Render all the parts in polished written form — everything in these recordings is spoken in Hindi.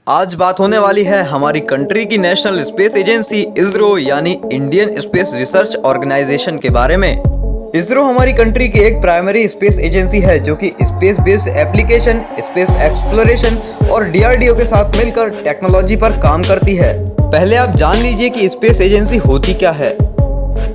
आज बात होने वाली है हमारी कंट्री की नेशनल स्पेस एजेंसी इसरो यानी इंडियन स्पेस रिसर्च ऑर्गेनाइजेशन के बारे में। इसरो हमारी कंट्री की एक प्राइमरी स्पेस एजेंसी है जो कि space based application, space exploration और डीआरडीओ के साथ मिलकर टेक्नोलॉजी पर काम करती है। पहले आप जान लीजिए कि स्पेस एजेंसी होती क्या है।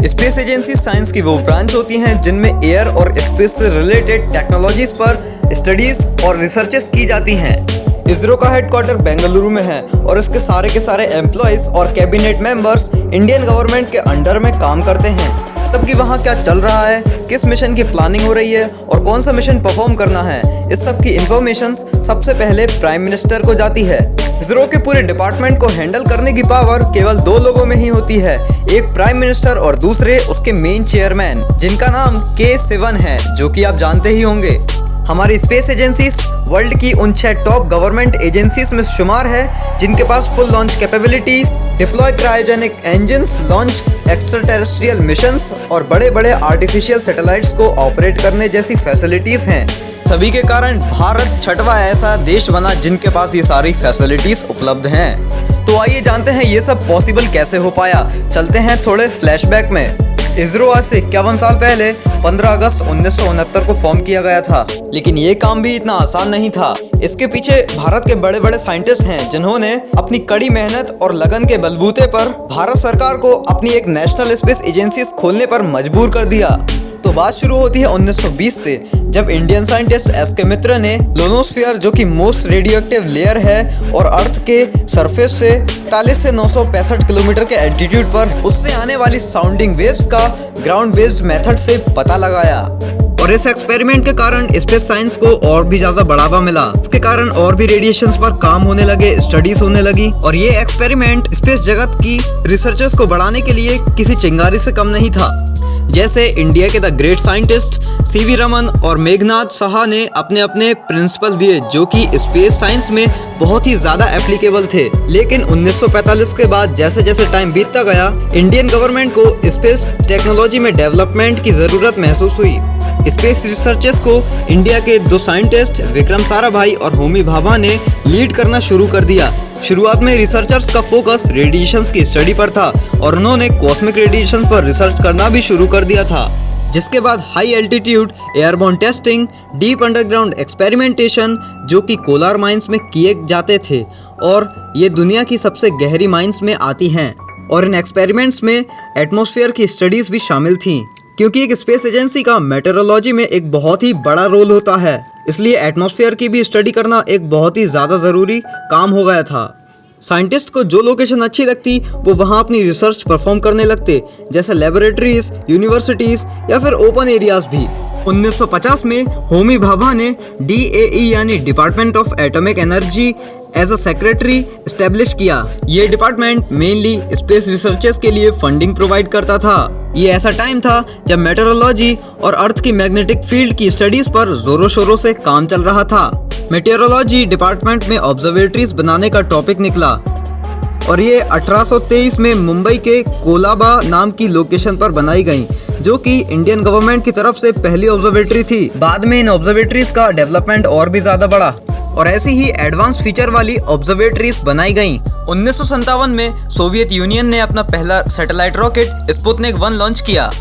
स्पेस एजेंसी साइंस की वो ब्रांच होती हैं जिनमें एयर और स्पेस से रिलेटेड टेक्नोलॉजीज पर स्टडीज और रिसर्चेस की जाती हैं। इसरो का हेडक्वार्टर बेंगलुरु में है और इसके सारे के सारे एम्प्लॉयज और कैबिनेट मेंबर्स इंडियन गवर्नमेंट के अंडर में काम करते हैं। तब कि वहाँ क्या चल रहा है, किस मिशन की प्लानिंग हो रही है और कौन सा मिशन परफॉर्म करना है, इस सब की इंफॉर्मेशन सबसे पहले प्राइम मिनिस्टर को जाती है। इसरो के पूरे डिपार्टमेंट को हैंडल करने की पावर केवल दो लोगों में ही होती है, एक प्राइम मिनिस्टर और दूसरे उसके मेन चेयरमैन, जिनका नाम K7 है, जो कि आप जानते ही होंगे। हमारी स्पेस एजेंसीज वर्ल्ड की उन 6 टॉप गवर्नमेंट एजेंसीज में शुमार है जिनके पास full launch capabilities, deploy cryogenic engines, launch extraterrestrial missions और बड़े बड़े आर्टिफिशियल सैटेलाइट्स को ऑपरेट करने जैसी फैसिलिटीज हैं। सभी के कारण भारत 6वां ऐसा देश बना जिनके पास ये सारी फैसिलिटीज उपलब्ध हैं। तो आइए जानते हैं ये सब पॉसिबल कैसे हो पाया। चलते हैं थोड़े फ्लैशबैक में। इसरो आज से 51 साल पहले 15 अगस्त 1969 को फॉर्म किया गया था, लेकिन ये काम भी इतना आसान नहीं था। इसके पीछे भारत के बड़े बड़े साइंटिस्ट हैं जिन्होंने अपनी कड़ी मेहनत और लगन के बलबूते पर भारत सरकार को अपनी एक नेशनल स्पेस एजेंसी खोलने पर मजबूर कर दिया। तो बात शुरू होती है 1920 से, जब इंडियन साइंटिस्ट SK मित्र ने लोनोस्फीयर, जो कि मोस्ट रेडियोएक्टिव लेयर है और अर्थ के सरफेस से 41 से 965 किलोमीटर के एल्टीट्यूड पर उससे आने वाली साउंडिंग वेव्स का ग्राउंड बेस्ड मेथड से पता लगाया। और इस एक्सपेरिमेंट के कारण स्पेस साइंस को और भी ज्यादा बढ़ावा मिला। इसके कारण और भी रेडिएशंस पर काम होने लगे, स्टडीज होने लगी और ये एक्सपेरिमेंट स्पेस जगत की रिसर्चर्स को बढ़ाने के लिए किसी चिंगारी से कम नहीं था। जैसे इंडिया के the great scientist CV Raman और मेघनाथ साहा ने अपने अपने प्रिंसिपल दिए जो कि स्पेस साइंस में बहुत ही ज्यादा एप्लीकेबल थे। लेकिन 1945 के बाद जैसे जैसे टाइम बीतता गया, इंडियन गवर्नमेंट को स्पेस टेक्नोलॉजी में डेवलपमेंट की जरूरत महसूस हुई। स्पेस रिसर्चेस को इंडिया के 2 साइंटिस्ट विक्रम साराभाई और होमी भाभा ने लीड करना शुरू कर दिया। शुरुआत में रिसर्चर्स का फोकस रेडिएशंस की स्टडी पर था और उन्होंने कॉस्मिक रेडिएशंस पर रिसर्च करना भी शुरू कर दिया था। जिसके बाद high altitude airborne testing, deep underground experimentation, जो कि कोलार माइंस में किए जाते थे और ये दुनिया की सबसे गहरी माइंस में आती हैं। और इन एक्सपेरिमेंट्स में एटमॉस्फेयर की स्टडीज भी शामिल थीं, क्योंकि एक स्पेस एजेंसी का मेटेरोलॉजी में एक बहुत ही बड़ा रोल होता है, इसलिए एटमॉस्फेयर की भी स्टडी करना एक बहुत ही ज़्यादा ज़रूरी काम हो गया था। साइंटिस्ट को जो लोकेशन अच्छी लगती वो वहाँ अपनी रिसर्च परफॉर्म करने लगते, जैसे लेबोरेटरीज, यूनिवर्सिटीज या फिर ओपन एरियाज भी। 1950 में होमी भाभा ने DAE यानी department of atomic energy as a secretary establish किया। ये डिपार्टमेंट मेनली स्पेस रिसर्चेस के लिए फंडिंग प्रोवाइड करता था। ये ऐसा टाइम था जब मेटेरोलॉजी और अर्थ की मैग्नेटिक फील्ड की स्टडीज पर जोरों शोरों से काम चल रहा था। मेटेरोलॉजी डिपार्टमेंट में ऑब्जर्वेटरीज बनाने का टॉपिक निकला और ये 1823 में मुंबई के कोलाबा नाम की लोकेशन पर बनाई गई, जो कि इंडियन गवर्नमेंट की तरफ से पहली ऑब्जर्वेटरी थी। बाद में इन ऑब्जर्वेटरीज का डेवलपमेंट और भी ज्यादा बढ़ा और ऐसी ही एडवांस फीचर वाली ऑब्जर्वेटरीज बनाई गईं। 1957 में सोवियत यूनियन ने अपना पहला सैटेलाइट रॉकेट स्पुतनिक 1 लॉन्च किया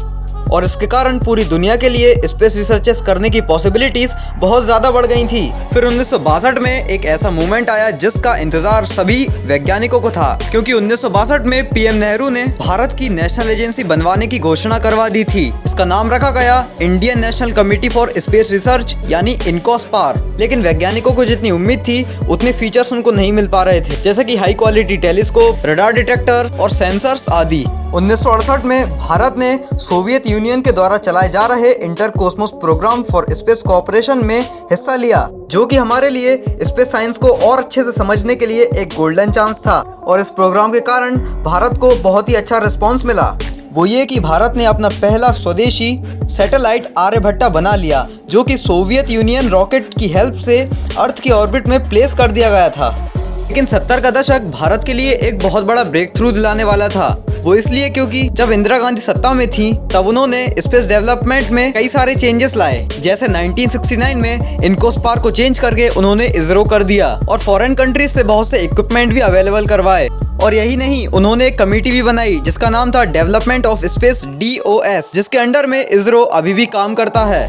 और इसके कारण पूरी दुनिया के लिए स्पेस रिसर्चेस करने की पॉसिबिलिटीज बहुत ज़्यादा बढ़ गई थी। फिर 1962 में एक ऐसा मूवमेंट आया जिसका इंतजार सभी वैज्ञानिकों को था, क्योंकि 1962 में PM नेहरू ने भारत की नेशनल एजेंसी बनवाने की घोषणा करवा दी थी। इसका नाम रखा गया Indian national committee for space research यानी इनकॉस्पार। लेकिन वैज्ञानिकों को जितनी उम्मीद थी उतने फीचर्स उनको नहीं मिल पा रहे थे, जैसे कि high quality telescope, radar detector और सेंसर्स आदि। 1968 में भारत ने सोवियत यूनियन के द्वारा चलाए जा रहे Intercosmos programme for space cooperation में हिस्सा लिया, जो कि हमारे लिए स्पेस साइंस को और अच्छे से समझने के लिए एक गोल्डन चांस था। और इस प्रोग्राम के कारण भारत को बहुत ही अच्छा रिस्पॉन्स मिला। वो ये कि भारत ने अपना पहला स्वदेशी सैटेलाइट आर्यभट्टा बना लिया, जो कि सोवियत यूनियन रॉकेट की हेल्प से अर्थ की ऑर्बिट में प्लेस कर दिया गया था। लेकिन 70 का दशक भारत के लिए एक बहुत बड़ा ब्रेक थ्रू दिलाने वाला था। वो इसलिए क्योंकि जब इंदिरा गांधी सत्ता में थी तब उन्होंने स्पेस डेवलपमेंट में कई सारे चेंजेस लाए। जैसे 1969 में इनकोस्पार को चेंज करके उन्होंने इसरो कर दिया और फॉरेन कंट्रीज से बहुत से इक्विपमेंट भी अवेलेबल करवाए। और यही नहीं, उन्होंने एक कमेटी भी बनाई जिसका नाम था डेवलपमेंट ऑफ स्पेस DOS, जिसके अंडर में इसरो अभी भी काम करता है।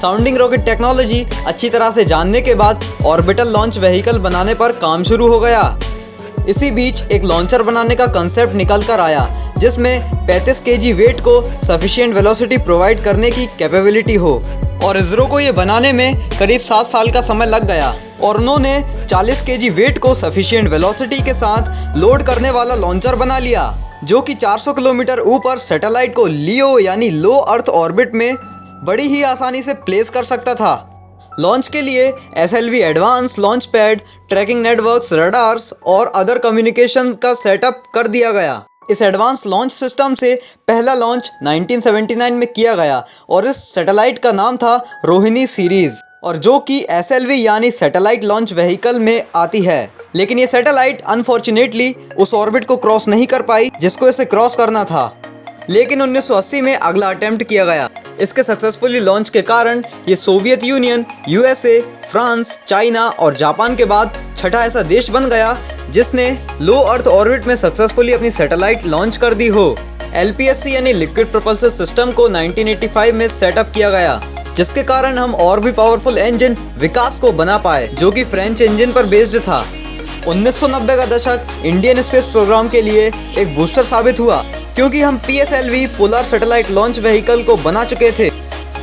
साउंडिंग रॉकेट टेक्नोलॉजी अच्छी तरह से जानने के बाद ऑर्बिटल लॉन्च व्हीकल बनाने पर काम शुरू हो गया। इसी बीच एक लॉन्चर बनाने का कंसेप्ट निकल कर आया जिसमें 35 kg वेट को सफिशिएंट वेलोसिटी प्रोवाइड करने की कैपेबिलिटी हो। और इसरो को ये बनाने में करीब 7 साल का समय लग गया और उन्होंने 40 kg वेट को सफिशिएंट वेलोसिटी के साथ लोड करने वाला लॉन्चर बना लिया, जो कि 400 किलोमीटर ऊपर सैटेलाइट को लियो यानी लो अर्थ ऑर्बिट में बड़ी ही आसानी से प्लेस कर सकता था। लॉन्च के लिए SLV advance launch pad, tracking networks, radars और अदर कम्युनिकेशन का सेटअप कर दिया गया। इस एडवांस लॉन्च सिस्टम से पहला लॉन्च 1979 में किया गया और इस सैटेलाइट का नाम था रोहिणी सीरीज, और जो कि SLV यानी सैटेलाइट लॉन्च व्हीकल में आती है। लेकिन ये सैटेलाइट अनफॉर्चुनेटली उस ऑर्बिट को क्रॉस नहीं कर पाई जिसको इसे क्रॉस करना था। लेकिन 1980 में अगला अटेम्प्ट किया गया। इसके सक्सेसफुली लॉन्च के कारण ये Soviet union, USA, France, China और जापान के बाद छठा ऐसा देश बन गया जिसने लो अर्थ ऑर्बिट में सक्सेसफुली अपनी सैटेलाइट लॉन्च कर दी हो। LPSC यानी लिक्विड प्रोपल्सन सिस्टम को 1985 में सेटअप किया गया, जिसके कारण हम और भी पावरफुल इंजन विकास को बना पाए, जो कि फ्रेंच इंजन पर बेस्ड था। 1990 का दशक इंडियन स्पेस प्रोग्राम के लिए एक बूस्टर साबित हुआ, क्योंकि हम PSLV polar satellite launch vehicle को बना चुके थे,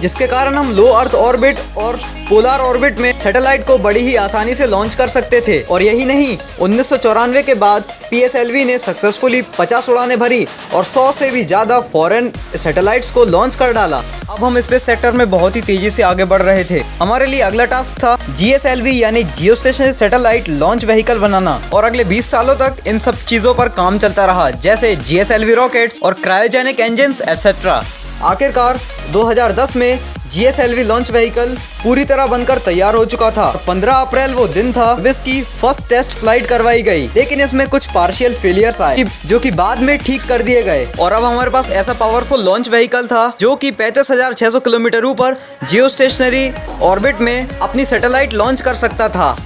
जिसके कारण हम लो अर्थ ऑर्बिट और पोलर ऑर्बिट में सैटेलाइट को बड़ी ही आसानी से लॉन्च कर सकते थे। और यही नहीं, 1994 के बाद PSLV ने सक्सेसफुली 50 उड़ानें भरी और 100 से भी ज़्यादा फॉरेन सैटेलाइट्स को लॉन्च कर डाला। अब हम स्पेस सेक्टर में बहुत ही तेजी से आगे बढ़ रहे थे। हमारे लिए अगला टास्क था GSLV यानी geostationary satellite launch vehicle बनाना, और अगले 20 सालों तक इन सब चीज़ों पर काम चलता रहा, जैसे GSLV रॉकेट्स और क्रायोजेनिक इंजन्स एटसेट्रा। आखिरकार 2010 में GSLV लॉन्च व्हीकल पूरी तरह बनकर तैयार हो चुका था। 15 अप्रैल वो दिन था जब इसकी फर्स्ट टेस्ट फ्लाइट करवाई गई, लेकिन इसमें कुछ पार्शियल फेलियर्स आए जो कि बाद में ठीक कर दिए गए। और अब हमारे पास ऐसा पावरफुल लॉन्च व्हीकल था जो कि 35,600 किलोमीटर ऊपर जियो स्टेशनरी ऑर्बिट में अपनी सैटेलाइट लॉन्च कर सकता था,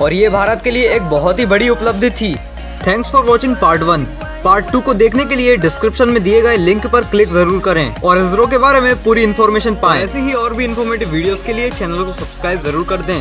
और ये भारत के लिए एक बहुत ही बड़ी उपलब्धि थी। Thanks for watching part 1। Part 2 को देखने के लिए डिस्क्रिप्शन में दिए गए लिंक पर क्लिक जरूर करें और इसरो के बारे में पूरी इन्फॉर्मेशन पाएं। ऐसी ही और भी इन्फॉर्मेटिव वीडियोस के लिए चैनल को सब्सक्राइब जरूर कर दें।